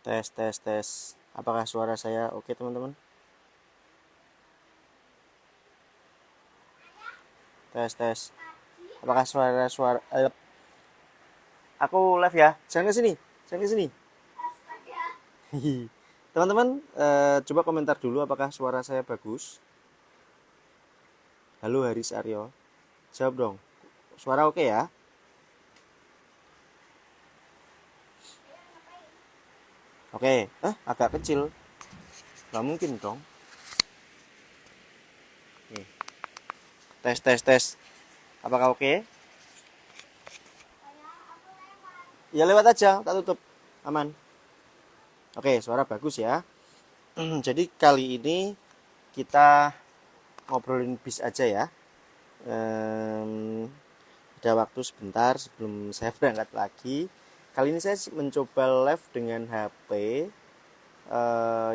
Tes, tes, tes. Apakah suara saya oke, teman-teman? Tes, tes. Apakah suara aku live ya? Jangan ke sini. Jangan ke sini. Teman-teman, coba komentar dulu apakah suara saya bagus. Halo Haris Aryo. Jawab dong. Suara oke ya? Oke. Agak kecil. Gak mungkin dong. Nih. Tes, tes, tes. Apakah oke? Ya lewat aja, tak tutup. Aman. Oke, suara bagus ya. Jadi kali ini kita ngobrolin bis aja ya. Ada waktu sebentar sebelum saya berangkat lagi. Kali ini saya mencoba live dengan HP.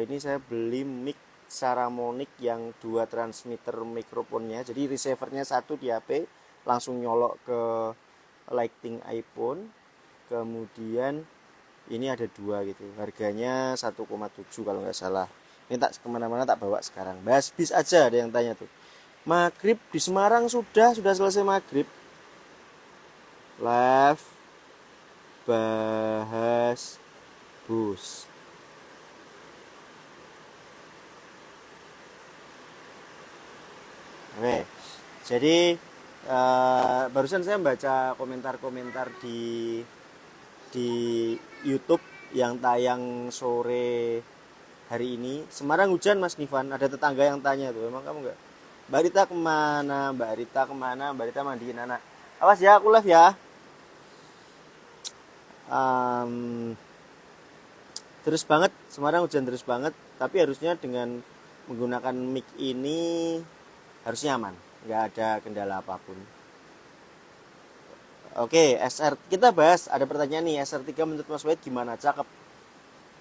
Ini saya beli mic Saramonic yang 2 transmitter mikrofonnya. Jadi receivernya satu di HP, langsung nyolok ke lighting iPhone. Kemudian ini ada 2 gitu. Harganya 1,7 kalau nggak salah. Ini tak kemana-mana tak bawa sekarang. Bahas bis aja, ada yang tanya tuh. Maghrib di Semarang sudah selesai maghrib. Live bahas bus. Oke, jadi barusan saya baca komentar-komentar di YouTube yang tayang sore hari ini. Semarang hujan Mas Nivan. Ada tetangga yang tanya tuh, emang kamu nggak? Mbak Rita kemana? Mbak Rita kemana? Mbak Rita mandiin anak. Awas ya, aku live ya. Terus banget, Semarang hujan terus banget. Tapi harusnya dengan menggunakan mic ini harusnya aman, nggak ada kendala apapun. Oke, SR kita bahas. Ada pertanyaan nih, SR3 menurut Mas Wahid gimana? Cakep.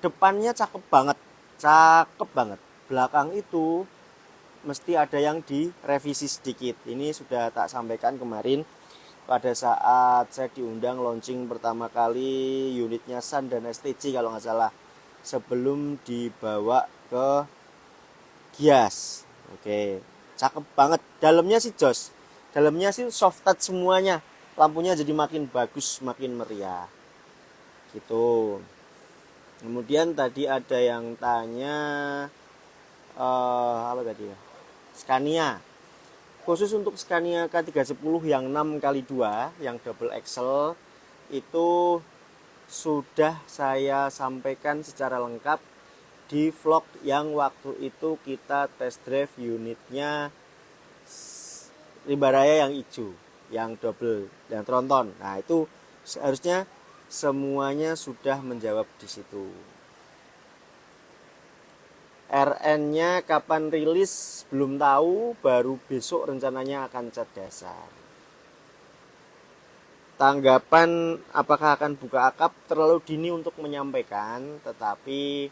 Depannya cakep banget. Belakang itu mesti ada yang direvisi sedikit. Ini sudah tak sampaikan kemarin pada saat saya diundang launching pertama kali unitnya Sun dan STJ kalau nggak salah, sebelum dibawa ke Gias. Oke, cakep banget. Dalamnya sih jos. Dalamnya sih soft touch semuanya. Lampunya jadi makin bagus, makin meriah. Gitu. Kemudian tadi ada yang tanya apa tadi ya? Scania. Khusus untuk Scania K310 yang 6x2, yang double axle itu sudah saya sampaikan secara lengkap di vlog yang waktu itu kita test drive unitnya Rimbaraya yang hijau, yang double, yang tronton. Nah itu seharusnya semuanya sudah menjawab di situ. RN-nya kapan rilis belum tahu, baru besok rencananya akan cat dasar. Tanggapan apakah akan buka akap terlalu dini untuk menyampaikan, tetapi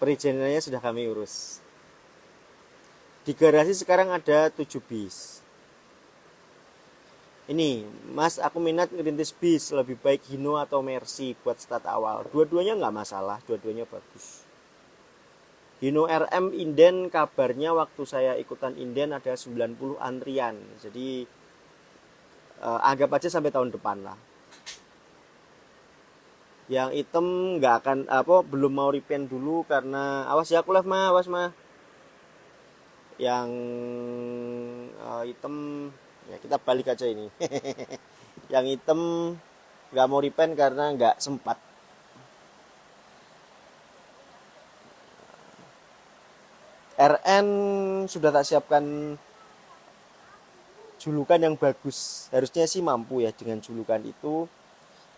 perizinannya sudah kami urus. Di garasi sekarang ada 7 bis. Ini, Mas, aku minat ngerintis bis, lebih baik Hino atau Mercy buat start awal. Dua-duanya nggak masalah, dua-duanya bagus. Hino RM inden kabarnya waktu saya ikutan inden ada 90 antrian. Jadi anggap aja sampai tahun depan lah. Yang hitam nggak akan belum mau repaint dulu karena awas ya, aku live mah, awas mah. Yang hitam ya kita balik aja ini. Yang hitam nggak mau repaint karena nggak sempat. RN sudah tak siapkan julukan yang bagus. Harusnya sih mampu ya dengan julukan itu.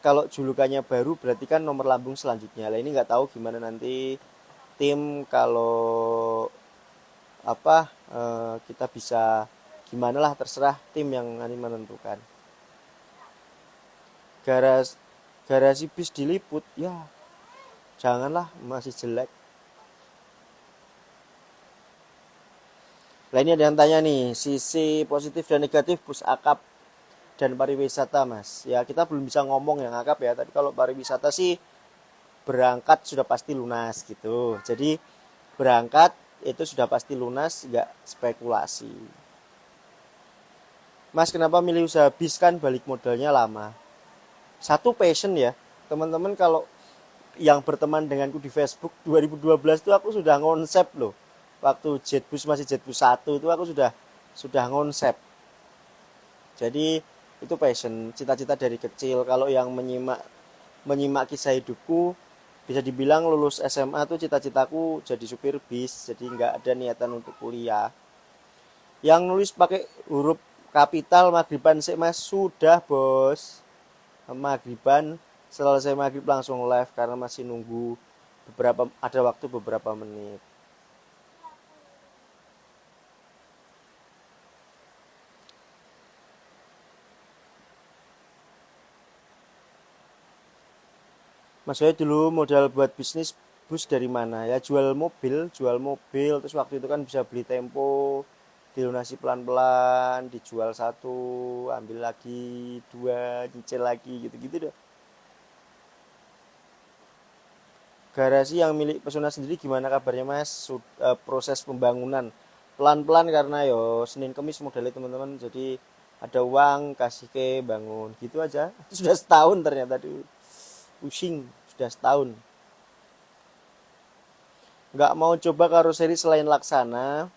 Kalau julukannya baru berarti kan nomor lambung selanjutnya. Lah ini nggak tahu gimana nanti tim kalau kita bisa gimana lah, terserah tim yang nanti menentukan. Garasi bis diliput ya, janganlah, masih jelek. Lah ini ada yang tanya nih, sisi positif dan negatif bus akap dan pariwisata, Mas. Ya kita belum bisa ngomong yang akap ya, tapi kalau pariwisata sih berangkat sudah pasti lunas gitu. Jadi berangkat itu sudah pasti lunas, nggak spekulasi. Mas kenapa milih usaha bis, kan balik modalnya lama. Satu passion ya, teman-teman kalau yang berteman denganku di Facebook 2012 itu aku sudah ngonsep loh. Waktu Jetbus masih Jetbus 1 itu aku sudah ngonsep. Jadi itu passion, cita-cita dari kecil. Kalau yang menyimak kisah hidupku, bisa dibilang lulus SMA tuh cita-citaku jadi supir bis, jadi nggak ada niatan untuk kuliah. Yang nulis pakai huruf kapital Maghriban sih Mas, sudah bos. Maghriban, selesai maghrib langsung live karena masih nunggu ada waktu beberapa menit. Mas saya dulu modal buat bisnis bus dari mana ya, jual mobil terus waktu itu kan bisa beli tempo, dilunasi pelan-pelan, dijual satu, ambil lagi dua, cicil lagi gitu-gitu deh. Garasi yang milik Pesona sendiri gimana kabarnya Mas? Proses pembangunan pelan-pelan karena yo Senin Kemis modelnya teman-teman, jadi ada uang kasih ke bangun gitu aja. Sudah setahun ternyata tuh pusing, sudah setahun. Nggak mau coba karoseri selain Laksana.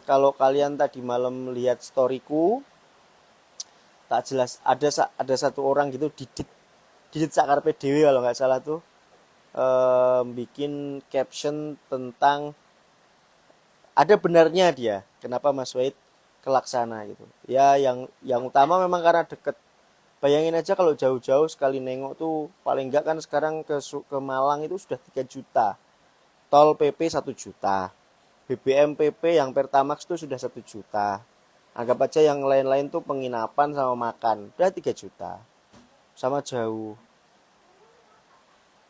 Kalau kalian tadi malam lihat storyku, tak jelas ada satu orang gitu, Didit Sakar PDW kalau nggak salah tuh, bikin caption tentang ada benarnya dia kenapa Mas Wahid ke Laksana gitu. Ya yang utama memang karena deket. Bayangin aja kalau jauh-jauh sekali nengok tuh paling enggak kan sekarang ke Malang itu sudah 3 juta. Tol PP 1 juta. BBM PP yang Pertamax itu sudah 1 juta. Anggap aja yang lain-lain tuh penginapan sama makan. Udah 3 juta. Sama jauh.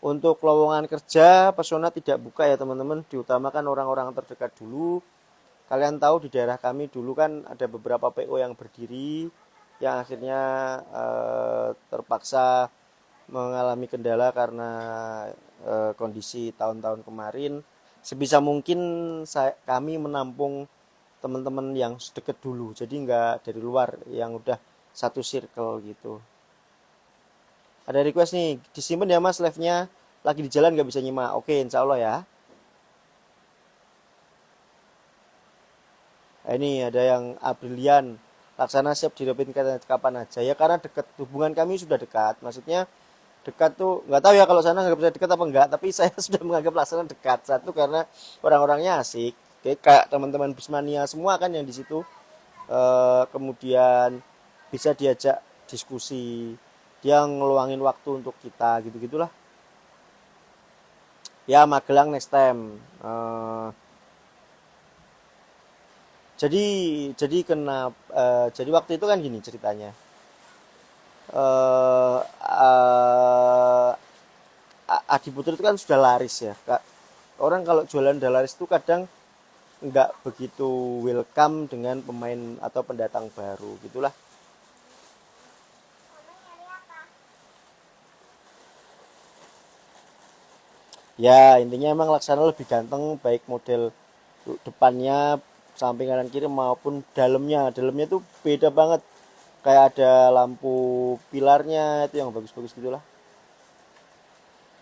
Untuk lowongan kerja, Pesona tidak buka ya teman-teman. Diutamakan orang-orang terdekat dulu. Kalian tahu di daerah kami dulu kan ada beberapa PO yang berdiri, yang akhirnya terpaksa mengalami kendala karena kondisi tahun-tahun kemarin. Sebisa mungkin kami menampung teman-teman yang deket dulu, jadi nggak dari luar yang udah satu circle gitu. Ada request nih, disimpan ya Mas live-nya, lagi di jalan nggak bisa nyimak. Oke, insya Allah ya. Nah, ini ada yang Aprilian, Laksana siap direpin kapan aja ya, karena dekat, hubungan kami sudah dekat. Maksudnya dekat tuh nggak tahu ya kalau sana nggak bisa dekat apa enggak, tapi saya sudah menganggap Laksana dekat. Satu karena orang-orangnya asik, kayak teman-teman Bismania semua kan yang di situ. Kemudian bisa diajak diskusi, dia ngeluangin waktu untuk kita gitu gitulah. Ya Magelang next time. Jadi jadi waktu itu kan gini ceritanya. eh eh, Adi Putri itu kan sudah laris ya Kak. Orang kalau jualan udah laris itu kadang nggak begitu welcome dengan pemain atau pendatang baru gitulah. Ya intinya emang Laksana lebih ganteng, baik model depannya, samping kanan kiri maupun dalamnya tuh beda banget, kayak ada lampu pilarnya itu yang bagus-bagus gitulah.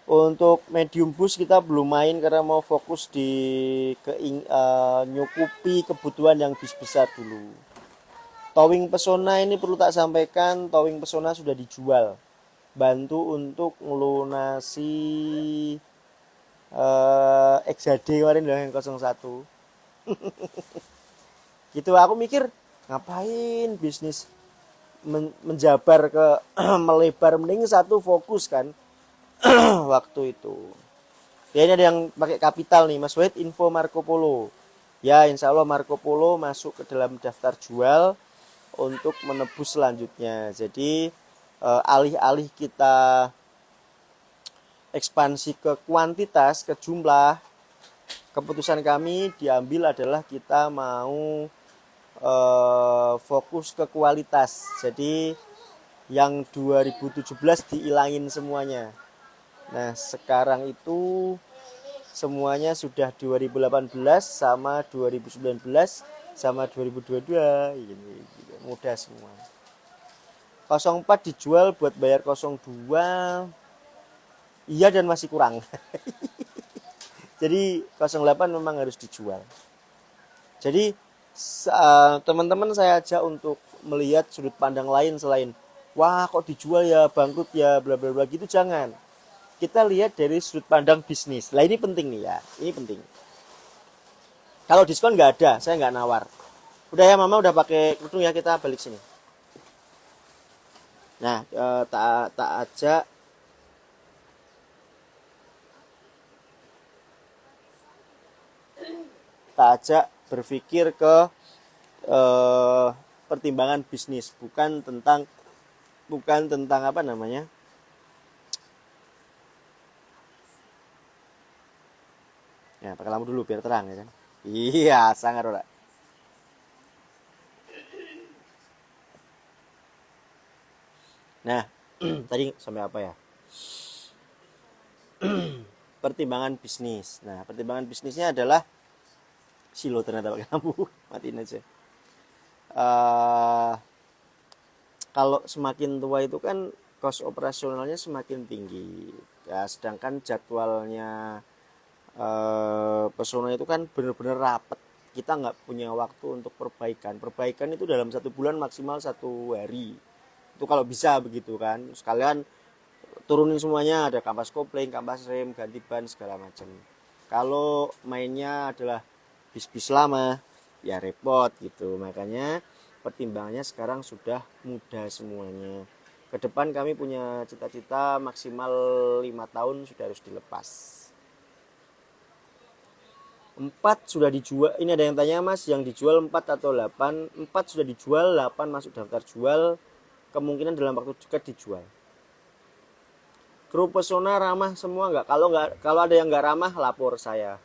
Untuk medium bus kita belum main karena mau fokus di nyukupi kebutuhan yang bis besar dulu. Towing Pesona ini perlu tak sampaikan, Towing Pesona sudah dijual. Bantu untuk ngelunasi XHD kemarin lah yang 01. Gitu aku mikir ngapain bisnis menjabar ke melebar, mending satu fokus kan. Waktu itu ya ini ada yang pakai kapital nih Mas Wahid, info Marco Polo ya, insya Allah Marco Polo masuk ke dalam daftar jual untuk menebus selanjutnya. Jadi alih-alih kita ekspansi ke kuantitas, ke jumlah, keputusan kami diambil adalah kita mau fokus ke kualitas. Jadi Yang 2017 diilangin semuanya. Nah, sekarang itu semuanya sudah 2018 sama 2019 sama 2022 ini mudah semua. 04 dijual buat bayar 02, iya dan masih kurang. Jadi 08 memang harus dijual. Jadi teman-teman saya ajak untuk melihat sudut pandang lain selain wah kok dijual ya bangkrut ya bla bla bla gitu, jangan. Kita lihat dari sudut pandang bisnis. Lah ini penting nih ya, ini penting. Kalau diskon nggak ada, saya nggak nawar. Udah ya mama udah pakai kerudung ya, kita balik sini. Nah tak ajak berpikir ke pertimbangan bisnis, bukan tentang apa namanya. Ya, pakai lampu dulu biar terang ya kan. Iya, sangat ora. Nah, tadi sampai apa ya? Pertimbangan bisnis. Nah, pertimbangan bisnisnya adalah silo ternyata pakai lampu. Matiin aja. Kalau semakin tua itu kan cost operasionalnya semakin tinggi. Ya, sedangkan jadwalnya pesona itu kan benar-benar rapet. Kita nggak punya waktu untuk perbaikan itu dalam 1 bulan maksimal 1 hari, itu kalau bisa begitu kan. Sekalian turunin semuanya, ada kampas kopling, kampas rem, ganti ban segala macam. Kalau mainnya adalah bis-bis lama ya repot gitu. Makanya pertimbangannya sekarang sudah mudah semuanya. Ke depan kami punya cita-cita maksimal 5 tahun sudah harus dilepas. 4 sudah dijual. Ini ada yang tanya mas, yang dijual 4 atau 8? 4 sudah dijual, 8 masuk daftar jual. Kemungkinan dalam waktu dekat dijual. Kru pesona ramah semua nggak? Kalau ada yang nggak ramah lapor saya.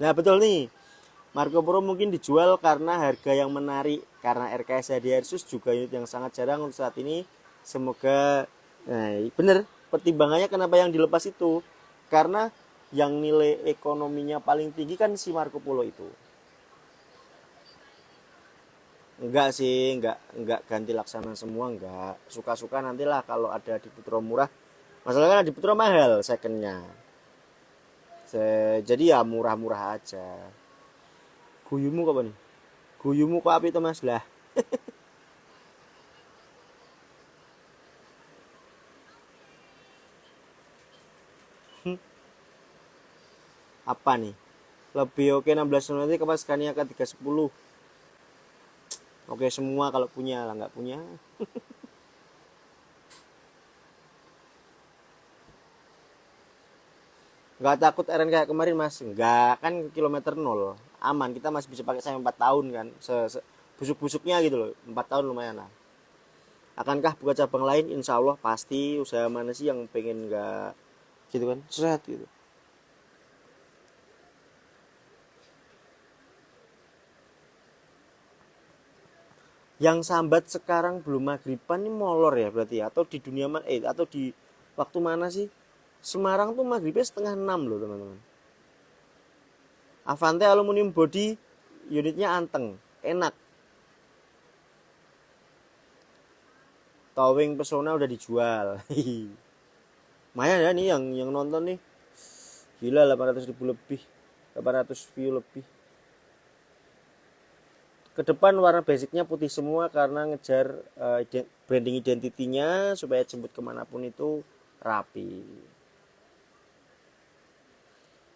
Nah betul nih, Marco Pro mungkin dijual karena harga yang menarik, karena RKS Hadi Airsus juga unit yang sangat jarang untuk saat ini. Semoga bener pertimbangannya kenapa yang dilepas itu, karena yang nilai ekonominya paling tinggi kan si Marco Polo itu. Enggak sih, enggak ganti laksana semua, enggak. Suka-suka nantilah kalau ada di Putro murah. Masalahnya kan di Putro mahal secondnya. Jadi ya murah-murah aja. Guyumu apa nih? Guyumu kok api itu mas lah. Apa nih? Lebih oke 16 nanti ke Scania ke 310. Oke semua kalau punya lah, nggak punya. Nggak takut RN kayak kemarin mas? Nggak, kan kilometer 0. Aman, kita masih bisa pakai sampai 4 tahun kan. Busuk-busuknya gitu loh, 4 tahun lumayan lah. Akankah buka cabang lain? Insya Allah pasti. Usaha mana sih yang pengen nggak gitu kan? Seret gitu. Yang sambat sekarang belum maghriban ini molor ya berarti ya? Atau di dunia atau di waktu mana sih? Semarang tuh maghribnya setengah 6 loh teman-teman. Avante aluminium body unitnya anteng, enak. Towing pesona udah dijual. Maya ya nih yang nonton nih. Gila 800.000 lebih. 800 view lebih. Kedepan warna basicnya putih semua karena ngejar branding identitinya supaya jemput kemanapun itu rapi.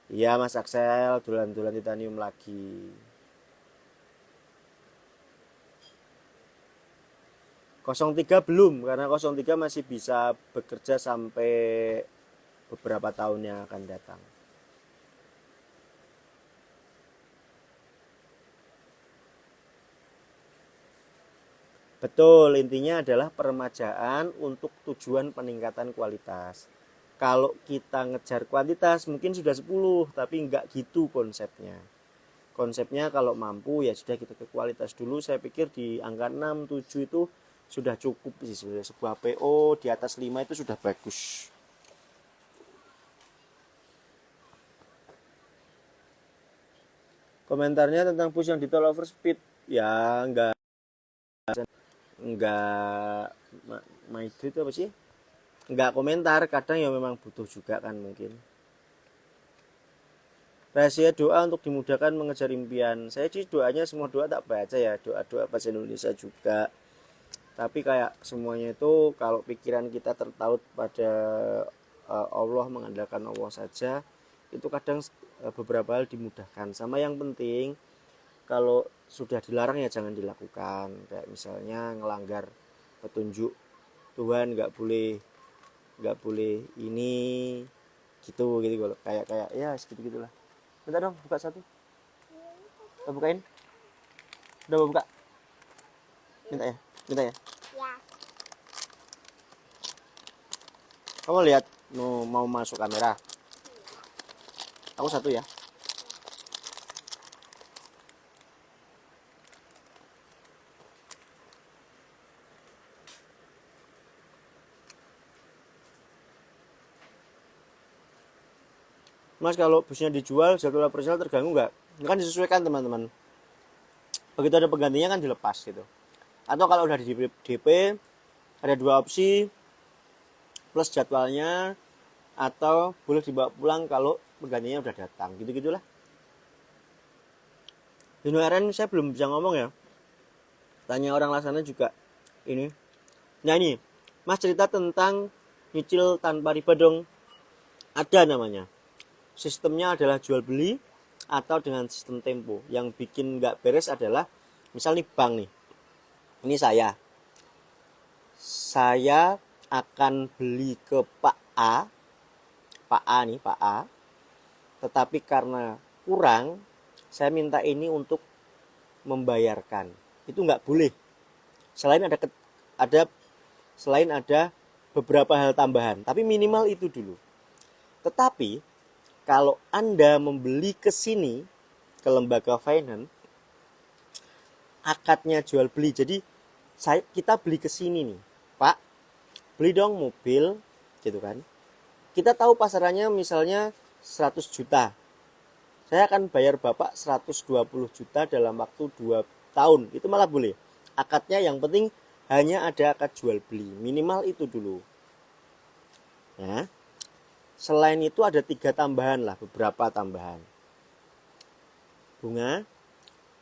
Iya Mas Axel, dulan-dulan titanium lagi. Kosong 03 belum, karena 03 masih bisa bekerja sampai beberapa tahun yang akan datang. Betul, intinya adalah peremajaan untuk tujuan peningkatan kualitas. Kalau kita ngejar kuantitas mungkin sudah 10, tapi enggak gitu konsepnya. Konsepnya kalau mampu ya sudah kita ke kualitas dulu. Saya pikir di angka 6, 7 itu sudah cukup sih sebenarnya. Sebuah PO di atas 5 itu sudah bagus. Komentarnya tentang bus yang ditol overspeed ya enggak itu apa sih, enggak komentar, kadang ya memang butuh juga kan mungkin. Rahasia doa untuk dimudahkan mengejar impian. Saya sih doanya semua doa tak baca ya, doa-doa bahasa Indonesia juga. Tapi kayak semuanya itu kalau pikiran kita tertaut pada Allah, mengandalkan Allah saja, itu kadang beberapa hal dimudahkan. Sama yang penting kalau sudah dilarang ya jangan dilakukan. Kayak misalnya ngelanggar petunjuk Tuhan, nggak boleh ini gitu kalau kayak ya segitu gitulah. Minta dong buka satu. Kita bukain. Udah buka. Minta ya. Ya. Kamu lihat mau masuk kamera. Aku satu ya. Mas, kalau busnya dijual jadwal operasional terganggu nggak? Kan disesuaikan teman-teman. Begitu ada penggantinya kan dilepas gitu. Atau kalau udah di DP ada dua opsi, plus jadwalnya atau boleh dibawa pulang kalau penggantinya udah datang. Gitu-gitulah. Di RN saya belum bisa ngomong ya. Tanya orang Laksana juga ini. Nah ini, Mas cerita tentang nyicil tanpa riba dong. Ada namanya. Sistemnya adalah jual beli atau dengan sistem tempo. Yang bikin nggak beres adalah misal nih bank nih, ini saya akan beli ke Pak A nih, Pak A, tetapi karena kurang saya minta ini untuk membayarkan. Itu nggak boleh. Selain ada beberapa hal tambahan, tapi minimal itu dulu. Tetapi kalau Anda membeli ke sini, ke lembaga finance, akadnya jual beli. Jadi kita beli ke sini nih, Pak, beli dong mobil, gitu kan. Kita tahu pasarannya misalnya 100 juta. Saya akan bayar Bapak 120 juta dalam waktu 2 tahun. Itu malah boleh. Akadnya yang penting hanya ada akad jual beli. Minimal itu dulu. Ya. Selain itu ada 3 tambahan lah, beberapa tambahan. Bunga,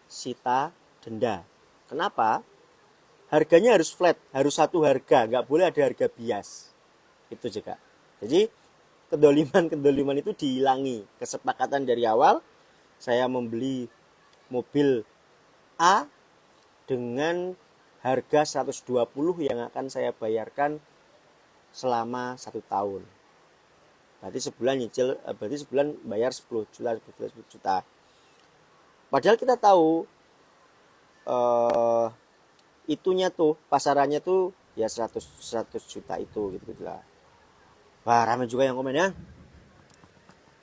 sita, denda. Kenapa? Harganya harus flat, harus satu harga, nggak boleh ada harga bias. Itu juga. Jadi kedoliman itu dihilangi. Kesepakatan dari awal, saya membeli mobil A dengan harga 120 yang akan saya bayarkan selama 1 tahun. Berarti sebulan bayar 10 juta. Padahal kita tahu itunya tuh pasarannya tuh ya 100 juta itu gitu lah. Wah, ramai juga yang komen ya.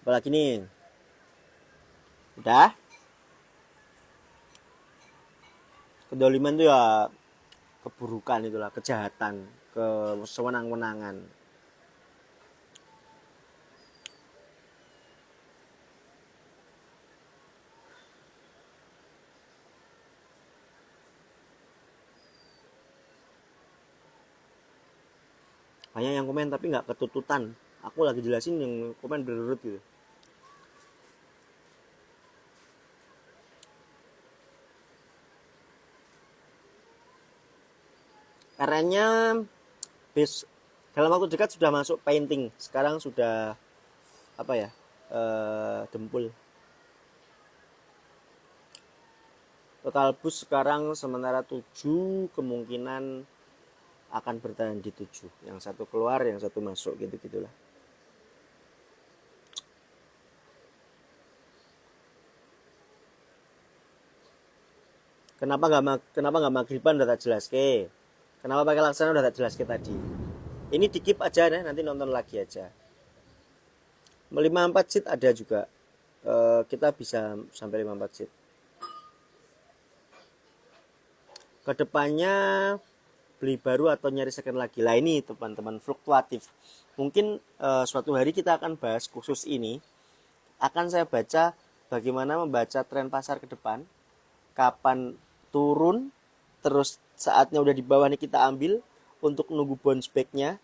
Apalagi nih. Udah. Kedoliman tuh ya keburukan itulah, kejahatan, kesewenang-wenangan. Banyak yang komen tapi nggak ketututan. Aku lagi jelasin yang komen berurut gitu. RN-nya dalam waktu dekat sudah masuk painting. Sekarang sudah dempul. Total bus sekarang sementara 7, kemungkinan akan bertahan di 7. Yang satu keluar, yang satu masuk, gitu-gitulah. Kenapa nggak maghriban udah tak jelas ke. Kenapa pakai laksana udah tak jelas ke tadi. Ini dikip aja deh, nanti nonton lagi aja. 54 seat ada juga. Kita bisa sampai 54 seat. Kedepannya beli baru atau nyari second lagi. Lah ini teman-teman fluktuatif. Mungkin suatu hari kita akan bahas khusus ini. Akan saya baca bagaimana membaca tren pasar ke depan. Kapan turun, terus saatnya udah di bawah nih kita ambil untuk nunggu bounce back-nya,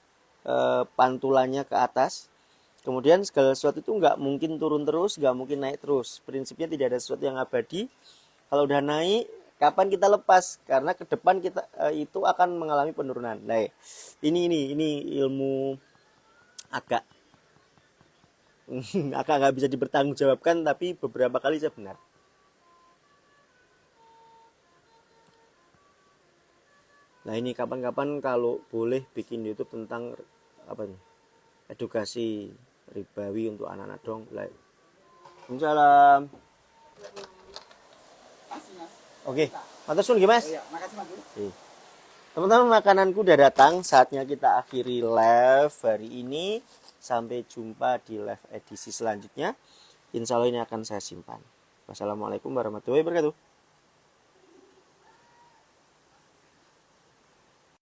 pantulannya ke atas. Kemudian segala sesuatu itu nggak mungkin turun terus, nggak mungkin naik terus. Prinsipnya tidak ada sesuatu yang abadi. Kalau udah naik, kapan kita lepas? Karena ke depan kita itu akan mengalami penurunan. Nah, ini ilmu agak agak nggak bisa dipertanggungjawabkan, tapi beberapa kali saya benar. Nah ini kapan-kapan kalau boleh bikin YouTube tentang apa nih, edukasi ribawi untuk anak-anak dong. Waalaikumsalam. Oke, matur suwun nggih Mas. Teman-teman, makananku udah datang, saatnya kita akhiri live hari ini. Sampai jumpa di live edisi selanjutnya. Insya Allah ini akan saya simpan. Wassalamualaikum warahmatullahi wabarakatuh.